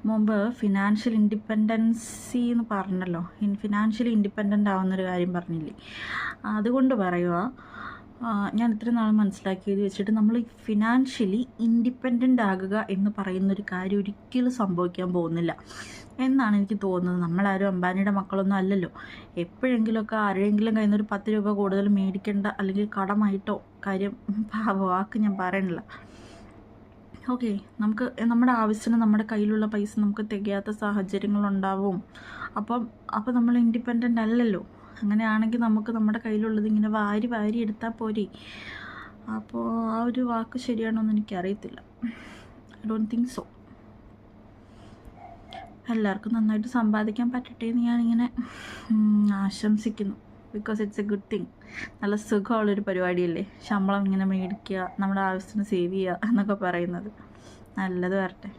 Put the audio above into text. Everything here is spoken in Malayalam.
മുമ്പ് ഫിനാൻഷ്യൽ ഇൻഡിപെൻഡൻസി എന്ന് പറഞ്ഞല്ലോ, ഫിനാൻഷ്യലി ഇൻഡിപെൻഡൻ്റ് ആവുന്നൊരു കാര്യം പറഞ്ഞില്ലേ, അതുകൊണ്ട് പറയുക, ഞാൻ ഇത്രയും നാൾ മനസ്സിലാക്കിയത് വെച്ചിട്ട് നമ്മൾ ഫിനാൻഷ്യലി ഇൻഡിപെൻഡൻ്റ് ആകുക എന്ന് പറയുന്നൊരു കാര്യം ഒരിക്കലും സംഭവിക്കാൻ പോകുന്നില്ല എന്നാണ് എനിക്ക് തോന്നുന്നത്. നമ്മളാരും അംബാനിയുടെ മക്കളൊന്നും അല്ലല്ലോ. എപ്പോഴെങ്കിലുമൊക്കെ ആരെങ്കിലും കയ്യിൽ നിന്ന് ഒരു 10 രൂപ കൂടുതൽ മേടിക്കേണ്ട അല്ലെങ്കിൽ കടമായിട്ടോ കാര്യം വാക്ക് ഞാൻ പറയണില്ല. ഓക്കെ, നമുക്ക് നമ്മുടെ ആവശ്യത്തിന് നമ്മുടെ കയ്യിലുള്ള പൈസ നമുക്ക് തികയാത്ത സാഹചര്യങ്ങളുണ്ടാവും. അപ്പം നമ്മൾ ഇൻഡിപെൻഡൻ്റ് അല്ലല്ലോ. അങ്ങനെയാണെങ്കിൽ നമുക്ക് നമ്മുടെ കയ്യിലുള്ളത് ഇങ്ങനെ വാരി വാരി എടുത്താൽ പോരെ. അപ്പോൾ ആ ഒരു വാക്ക് ശരിയാണോന്ന് എനിക്കറിയത്തില്ല. I don't think so. എല്ലാവർക്കും നന്നായിട്ട് സമ്പാദിക്കാൻ പറ്റട്ടെ എന്ന് ഞാനിങ്ങനെ ആശംസിക്കുന്നു. Because it's A good thing. നല്ല സുഖമുള്ളൊരു പരിപാടിയല്ലേ ശമ്പളം ഇങ്ങനെ മേടിക്കുക, നമ്മുടെ ആവശ്യത്തിന് സേവ് ചെയ്യുക എന്നൊക്കെ പറയുന്നത്. നല്ലത് വരട്ടെ.